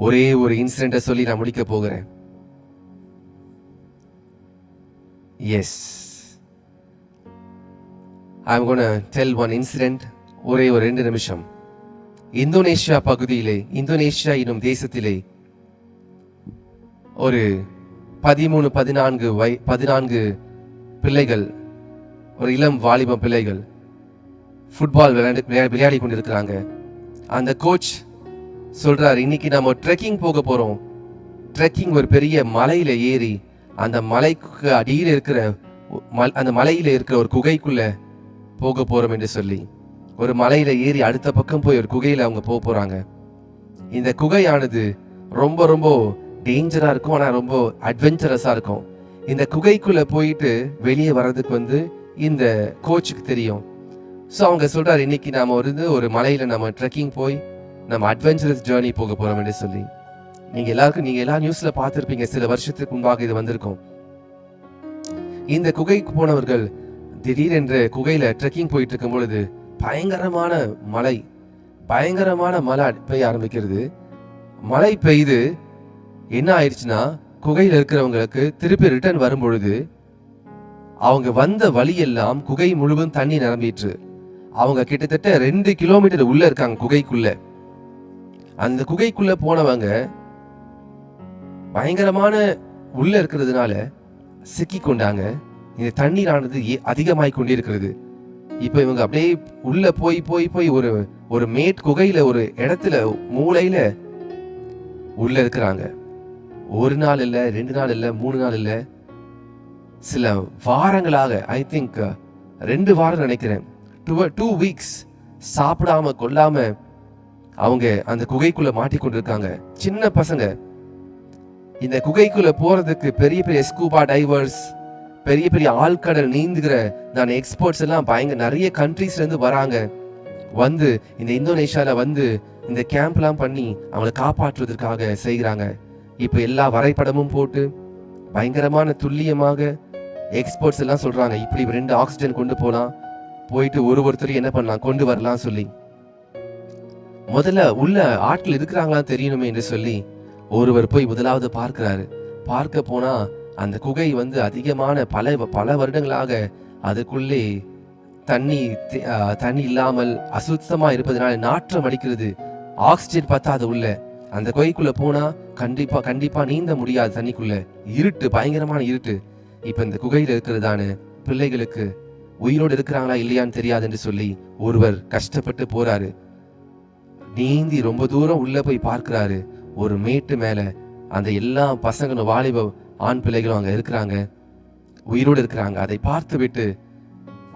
ஒரே ஒரு இன்சிடென்ட்டை சொல்லி நான் முடிக்க போகிறேன். எஸ், ஐ அம் கோனா டெல் ஒன் இன்சிடென்ட். ஒரே ஒரு 2 நிமிஷம். இந்தோனேஷியா பகுதியிலே, இந்தோனேஷியா என்னும் தேசத்திலே ஒரு 13-14 பிள்ளைகள், ஒரு இளம் வாலிப பிள்ளைகள் ஃபுட்பால் விளையாடி கொண்டிருக்கிறாங்க. அந்த கோச் சொல்றாரு, இன்னைக்கு நம்ம ட்ரெக்கிங் போக போறோம். ட்ரெக்கிங் ஒரு பெரிய மலையில ஏறி அந்த மலைக்கு அடியில் இருக்கிற அந்த மலையில இருக்கிற ஒரு குகைக்குள்ள போக போறோம் என்று சொல்லி, ஒரு மலையில ஏறி அடுத்த பக்கம் போய் ஒரு குகையில அவங்க போக போறாங்க. இந்த குகையானது ரொம்ப ரொம்ப டேஞ்சரா இருக்கும், ஆனா ரொம்ப அட்வென்ச்சரஸா இருக்கும். இந்த குகைக்குள்ள போயிட்டு வெளியே வர்றதுக்கு இந்த கோச்சுக்கு தெரியும். ஸோ அவங்க சொல்றாரு, இன்னைக்கு நாம ஒரு மலையில நம்ம ட்ரெக்கிங் போய் நம்ம அட்வென்ச்சரஸ் ஜேர்னி போக போறோம் என்று சொல்லி. நீங்க எல்லா நியூஸ்ல பார்த்திருப்பீங்க, சில வருஷத்துக்கு முன்பாக இது வந்திருக்கும். இந்த குகைக்கு போனவர்கள் திடீரென்று குகையில ட்ரெக்கிங் போயிட்டு இருக்கும் பொழுது பயங்கரமான மழை பெய்ய ஆரம்பிக்கிறது. மழை பெய்து என்ன ஆயிடுச்சுன்னா, குகையில் இருக்கிறவங்களுக்கு திருப்பி ரிட்டர்ன் வரும் பொழுது அவங்க வந்த வழியெல்லாம் குகை முழுவதும் தண்ணி நிரம்பிட்டு, அவங்க கிட்டத்தட்ட 2 கிலோமீட்டர் உள்ள இருக்காங்க குகைக்குள்ள. அந்த குகைக்குள்ள போனவங்க பயங்கரமான உள்ள இருக்கிறதுனால சிக்கி கொண்டாங்க. இந்த தண்ணீரானது அதிகமாய் கொண்டிருக்கிறது. இப்ப இவங்க அப்படியே உள்ள போய் போய் போய் ஒரு மேட் குகையில ஒரு இடத்துல மூளையில உள்ள இருக்கிறாங்க. 1 நாள் இல்ல, 2 நாள் இல்ல, 3 நாள் இல்ல, சில வாரங்களாக, ஐ திங்க் 2 வாரம் நினைக்கிறேன், 2 வீக்ஸ் சாப்பிடாம கொள்ளாம அவங்க அந்த குகைக்குள்ள மாட்டிக்கொண்டிருக்காங்க. சின்ன பசங்க. இந்த குகைக்குள்ள போறதுக்கு பெரிய பெரிய ஸ்கூபா டைவர்ஸ், பெரிய பெரிய ஆழ்கடல் நீந்துகிற எக்ஸ்பர்ட்ஸ் எல்லாம் நிறைய கண்ட்ரீஸ்ல இருந்து வராங்க. இந்த இந்தோனேஷியால இந்த கேம்ப்லாம் பண்ணி அவங்களை காப்பாற்றுவதற்காக செய்கிறாங்க. இப்ப எல்லா வரைபடமும் போட்டு பயங்கரமான துல்லியமாக எக்ஸ்பர்ட்ஸ் எல்லாம் சொல்றாங்க, இப்படி 2 ஆக்சிஜன் கொண்டு போலாம், போயிட்டு ஒருத்தர் என்ன பண்ணலாம், கொண்டு வரலாம் சொல்லி. முதல்ல உள்ள ஆட்கள் இருக்கிறாங்களா தெரியணுமே என்று சொல்லி ஒருவர் போய் முதலாவது பார்க்கிறாரு. பார்க்க போனா அந்த குகை அதிகமான பல வருடங்களாக அதுக்குள்ளே தண்ணி இல்லாமல் அசுத்தமா இருப்பதனால நாற்றம் அடிக்கிறது. ஆக்சிஜன் பத்தாது உள்ள. அந்த குகைக்குள்ள போனா கண்டிப்பா நீந்த முடியாது. தண்ணிக்குள்ள இருட்டு, பயங்கரமான இருட்டு. இப்ப இந்த குகையில இருக்கிறதான பிள்ளைகளுக்கு உயிரோடு இருக்கிறாங்களா இல்லையான்னு தெரியாது என்று சொல்லி ஒருவர் கஷ்டப்பட்டு போறாரு. நீந்தி ரொம்ப தூரம் உள்ள போய் பார்க்கிறாரு. ஒரு மேட்டு மேல அந்த எல்லா பசங்களும், வாலிப ஆண் பிள்ளைகளும் அங்க இருக்கிறாங்க, உயிரோடு இருக்கிறாங்க. அதை பார்த்து விட்டு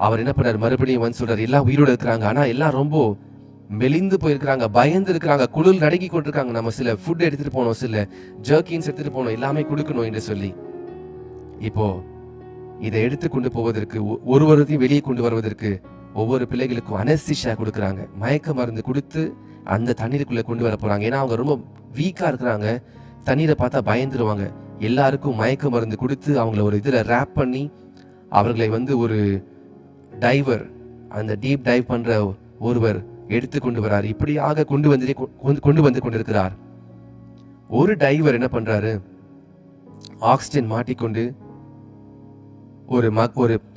அவர் என்ன பண்ணார், மறுபடியும் சொல்றாரு, எல்லாம் உயிரோடு இருக்கிறாங்க, ஆனா எல்லாம் ரொம்ப மெலிந்து போயிருக்கிறாங்க, பயந்து இருக்கிறாங்க, குளிர் நடுங்கி கொண்டிருக்காங்க. நம்ம சில ஃபுட் எடுத்துட்டு போனோம், சில ஜர்க்கின்ஸ் எடுத்துட்டு போனோம், எல்லாமே கொடுக்கணும் என்று சொல்லி. இப்போ இதை எடுத்து கொண்டு போவதற்கு, ஒருவரையும் வெளியே கொண்டு வருவதற்கு ஒவ்வொரு பிள்ளைகளுக்கும் அனஸ்தீசியா கொடுக்குறாங்க. மயக்க மருந்து கொடுத்து அந்த தண்ணீருக்குள்ளே கொண்டு வர போகிறாங்க. ஏன்னா அவங்க ரொம்ப வீக்காக இருக்கிறாங்க, தண்ணீரை பார்த்தா பயந்துருவாங்க. எல்லாருக்கும் மயக்க மருந்து கொடுத்து அவங்கள ஒரு இதில் ரேப் பண்ணி அவர்களை ஒரு டைவர், அந்த டீப் டைவ் பண்ணுற ஒருவர் எடுத்து கொண்டு வரார். இப்படியாக கொண்டு வந்து கொண்டிருக்கிறார். ஒரு டைவர் என்ன பண்றாரு, ஆக்சிஜன் மாட்டிக்கொண்டு ஒரு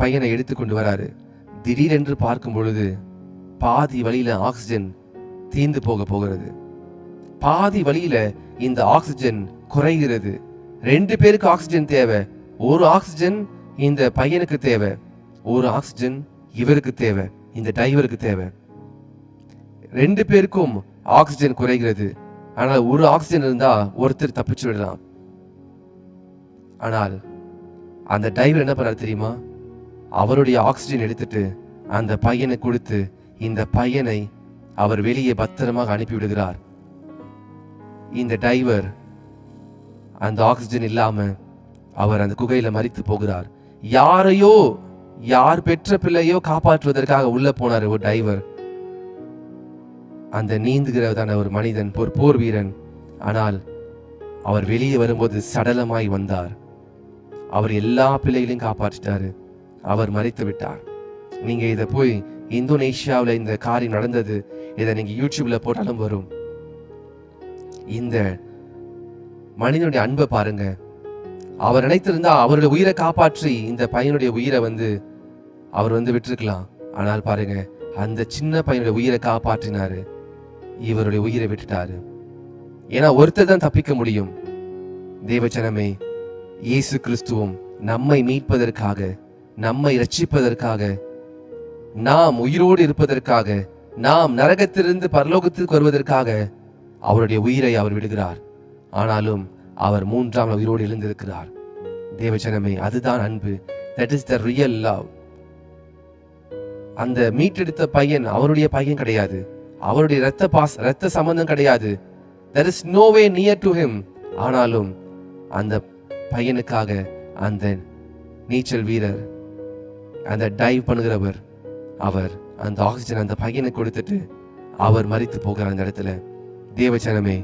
பையனை எடுத்து கொண்டு வராரு. திடீரென்று பார்க்கும் பொழுது பாதி வழியில ஆக்சிஜன் தீர்ந்து போகிறது. பாதி வழியில இந்த ஆக்சிஜன் குறைகிறது. 2 பேருக்கு ஆக்சிஜன் தேவை. ஒரு ஆக்சிஜன் இந்த பையனுக்கு தேவை, ஒரு ஆக்சிஜன் இவருக்கு தேவை, இந்த டைவருக்கு தேவை. 2 பேருக்கும் ஆக்சிஜன் குறைகிறது. ஆனால் ஒரு ஆக்சிஜன் இருந்தா ஒருத்தர் தப்பிச்சு விடலாம். ஆனால் அந்த டைவர் என்ன பண்ணார் தெரியுமா? அவருடைய ஆக்சிஜன் எடுத்துட்டு அந்த பையனை கொடுத்து இந்த பையனை அவர் வெளியே பத்திரமாக அனுப்பிவிடுகிறார். இந்த டைவர் அந்த ஆக்சிஜன் இல்லாம அவர் அந்த குகையில மரித்து போகிறார். யார் பெற்ற பிள்ளையோ காப்பாற்றுவதற்காக உள்ள போனார் ஒரு டைவர். அந்த நீந்துகிறதான ஒரு மனிதன், ஒரு போர் வீரன். ஆனால் அவர் வெளியே வரும்போது சடலமாய் வந்தார். அவர் எல்லா பிள்ளைகளையும் காப்பாற்றிட்டாரு. அவர் மரித்து விட்டார். நீங்க இதை போய் இந்தோனேஷியாவில் இந்த காரியம் நடந்தது, இதை நீங்க யூடியூப்ல போட்டாலும் வரும். இந்த மனிதனுடைய அன்பை பாருங்க. அவர் நினைத்திருந்தா அவருடைய உயிரை காப்பாற்றி இந்த பையனுடைய உயிரை அவர் விட்டுருக்கலாம். ஆனால் பாருங்க, அந்த சின்ன பையனுடைய உயிரை காப்பாற்றினாரு, இவருடைய உயிரை விட்டுட்டாரு. ஏன்னா ஒருத்தர் தான் தப்பிக்க முடியும். தேவஜனமே, இயேசு கிறிஸ்துவும் நம்மை மீட்பதற்காக, நம்மை ரட்சிப்பதற்காக, நாம் உயிரோடு இருப்பதற்காக, நாம் நரகத்திலிருந்து பரலோகத்திற்கு வருவதற்காக அவருடைய உயிரை அவர் விடுகிறார். ஆனாலும் அவர் 3ஆம் உயிரோடு எழுந்திருக்கிறார். தேவஜனமே, அதுதான் அன்பு. That is the real love. அந்த மீட்டெடுத்த பையன் அவருடைய பையன் கிடையாது, அவருடைய ரத்த சம்பந்தம் கிடையாது. There is no way near to him. ஆனாலும் அந்த பையனுக்காக அந்த நீச்சல் வீரர், அந்த டைவ் பண்ணுகிறவர், அவர் அந்த ஆக்சிஜன் அந்த பையனை கொடுத்துட்டு அவர் மரித்து போகிறார் அந்த இடத்துல. தேவஜனமே,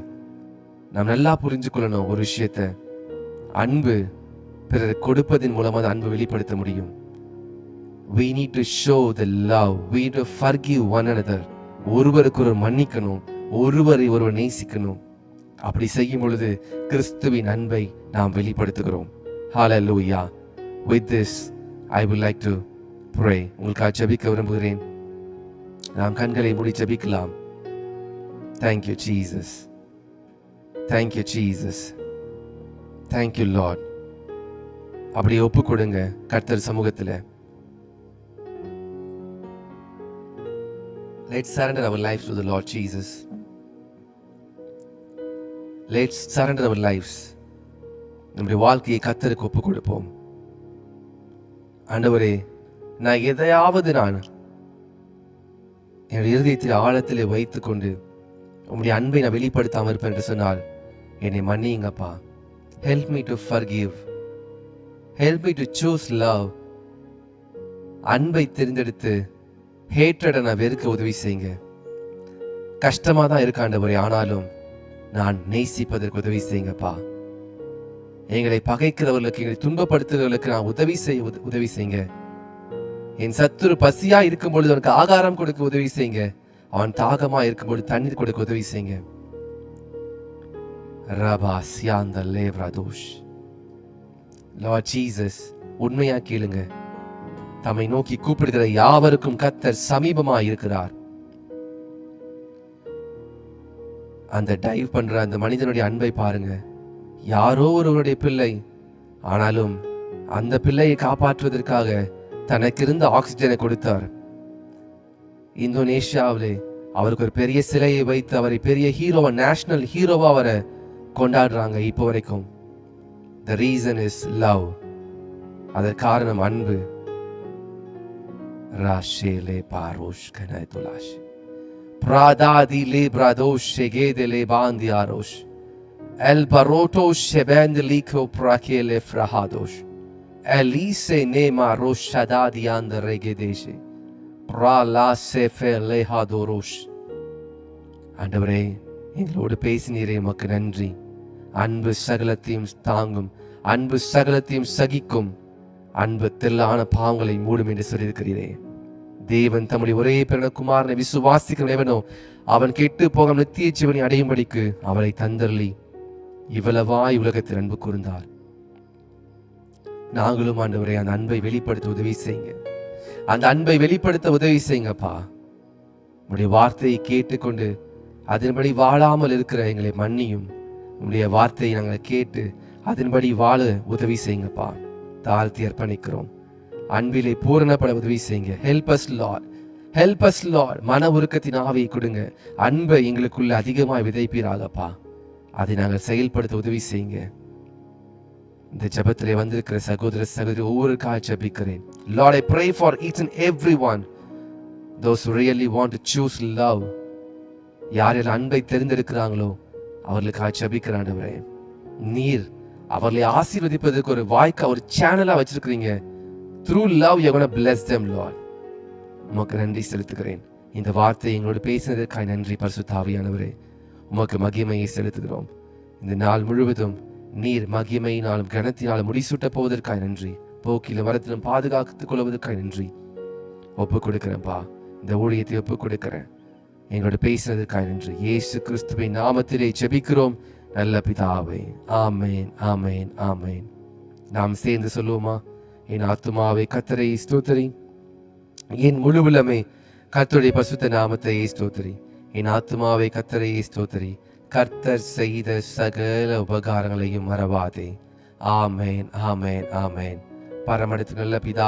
நாம் நல்லா புரிஞ்சு கொள்ளணும் ஒரு விஷயத்த. அன்பு பிறர் கொடுப்பதன் மூலமாக அந்த அன்பு வெளிப்படுத்த முடியும். We need to show the love. We need to forgive one another. ஒருவருக்கு ஒருவர் மன்னிக்கணும், ஒருவரை ஒருவர் நேசிக்கணும். அப்படி செய்யும் பொழுது கிறிஸ்துவின் அன்பை நாம் வெளிப்படுத்துகிறோம். Hallelujah. With this I would like to pray. உங்களுக்காக ஜெபிக்க விரும்புகிறேன். நாம் கண்களை மூடி ஜெபிக்கலாம். Thank you Jesus. Thank you Jesus. Thank you Lord. அப்படியே ஒப்பு கொடுங்க கர்த்தர் சமூகத்தில். Let's surrender our lives to the Lord Jesus. Let's surrender our lives. நம்முடைய வாழ்க்கையை கர்த்தருக்கு ஒப்பு கொடுப்போம். ஆண்டவரே, நான் எதையாவது என்னுடைய இருதயத்தில் ஆழத்திலே வைத்துக்கொண்டு உங்களுடைய அன்பை நான் வெளிப்படுத்தாமல் இருப்பேன் என்று சொன்னால் என்னை மன்னியுங்கப்பா. Help me to forgive. Help me to choose love. அன்பை தேர்ந்தெடுத்து ஹேட்ரடை நான் வெறுக்க உதவி செய்யுங்க. கஷ்டமா தான் இருக்க ஆண்டவரே, ஆனாலும் நான் நேசிப்பதற்கு உதவி செய்யுங்கப்பா. எங்களை பகைக்கிறவர்களுக்கு, எங்களை துன்பப்படுத்துகிறவர்களுக்கு நான் உதவி செய்யுங்க. என் சத்துரு பசியா இருக்கும் பொழுது அவனுக்கு ஆகாரம் கொடுக்க உதவி செய்யுங்க. அவன் தாகமா இருக்கும் பொழுது தண்ணீர் கொடுக்க உதவி செய்யுங்க. ரபா சியாந்த லேவ்ராதோஷ். லார்ட் ஜீசஸ், உண்மையா கேளுங்க. தம்மை நோக்கி கூப்பிடுகிற யாவருக்கும் கர்த்தர் சமீபமா இருக்கிறார். அந்த டைவ் பண்ற அந்த மனிதனுடைய அன்பை பாருங்க. யாரோ ஒருவருடைய பிள்ளை, ஆனாலும் அந்த பிள்ளையை காப்பாற்றுவதற்காக தனக்கு இருந்த ஆக்சிஜனை கொடுத்தார். இந்தோனேஷியாவிலே அவருக்கு ஒரு பெரிய சிலையை வைத்து அவரை பெரிய ஹீரோவா, நேஷனல் ஹீரோவா அவரை கொண்டாடுறாங்க இப்போ வரைக்கும். The reason is love. அதற்கு காரணம் அன்பு. ராஷேலே பாரோஷ் கனதுலாஷ் பிராதாதி லே பிராதோஷ் ஷெகேதலே பாந்தி ஆரோஷ் எல் பரோட்டோஷ் ஷெபேந்த் லீகோ பிராகேலே ஃப்ரஹாதோஷ் எலிசே நேமா ரோஷ் ஷதாதி ஆந்த ரெகேதேஷே ஆண்டவரே, எங்களோடு பேசினீரே, உமக்கு நன்றி. அன்பு சகலத்தையும் தாங்கும், அன்பு சகலத்தையும் சகிக்கும், அன்பு திரளான பாவங்களை மூடும் என்று சொல்லியிருக்கிறீரே. தேவன் தம்முடைய ஒரே பிறந்த குமாரனை விசுவாசிக்கிறவனோ அவன் கெட்டு போக நித்திய ஜீவனை அடையும்படிக்கு அவரை தந்தருளி இவ்வளவாய் உலகத்தில் அன்பு கூர்ந்தார். நாங்களும் ஆண்டவரே அந்த அன்பை வெளிப்படுத்த உதவி செய்யுங்க. அந்த அன்பை வெளிப்படுத்த உதவி செய்யுங்கப்பா. உங்களுடைய வார்த்தையை கேட்டுக்கொண்டு அதன்படி வாழாமல் இருக்கிற எங்களை மன்னியும். உங்களுடைய வார்த்தையை நாங்கள் கேட்டு அதன்படி வாழ உதவி செய்யுங்கப்பா. தாழ்த்தி அர்ப்பணிக்கிறோம். அன்பிலே பூரணப்பட உதவி செய்யுங்க. Help us Lord, help us Lord. மன உருக்கத்தின் ஆவியை கொடுங்க. அன்பை எங்களுக்குள்ள அதிகமாக விதைப்பீராகப்பா. அதை நாங்கள் செயல்படுத்த உதவி செய்யுங்க. இந்த ஜெபத்திலே வந்திருக்கிற சகோதர சகோதரி ஒவ்வொருக்காக ஜெபிக்கிறேன். Lord, I pray for each and everyone, those who really want to choose love. யாரெல்லாம் அன்பை தெரிந்தெடுக்கிறாங்களோ அவர்களுக்காக ஜெபிக்கிறேன் ஆண்டவரே. நீர் அவர்களை ஆசீர்வதிப்பதற்கு ஒரு வாய்க்கா, ஒரு சேனலா வச்சிருக்கிறீங்க. Through love you're going to bless them, Lord. உமக்கு நன்றி செலுத்துகிறேன். இந்த வார்த்தை எங்களோடு பேசினதற்காக நன்றி பரிசுத்த ஆவியானவரே. உமக்கு மகிமையை செலுத்துகிறோம். இந்த நாள் முழுவதும் நீர் மகிமையினாலும் கனத்தினாலும் முடிசூட்ட போவதற்காக நன்றி. போக்கிலும் வரத்திலும் பாதுகாத்துக் கொள்வதற்காக நன்றி. ஒப்புக் கொடுக்கிறேன்ப்பா. இந்த ஊழியத்தை ஒப்புக் கொடுக்கிறேன். எங்களோட பேசினதற்காக நன்றி. இயேசு கிறிஸ்துவின் நாமத்திலே ஜெபிக்கிறோம் நல்ல பிதாவே. ஆமேன், ஆமேன், ஆமேன். நாம் சேர்ந்து சொல்லுவோமா? என் ஆத்துமாவே கர்த்தரை ஸ்தோத்திரி, என் முழு உள்ளமே கர்த்தருடைய பரிசுத்த நாமத்தை ஸ்தோத்திரி. என் ஆத்துமாவே கர்த்தரை ஸ்தோத்திரி, கர்த்தர் செய்த சகல உபகாரங்களையும் மறவாதே. ஆமேன், ஆமேன், ஆமேன். பரமடத்து நல்ல பிதா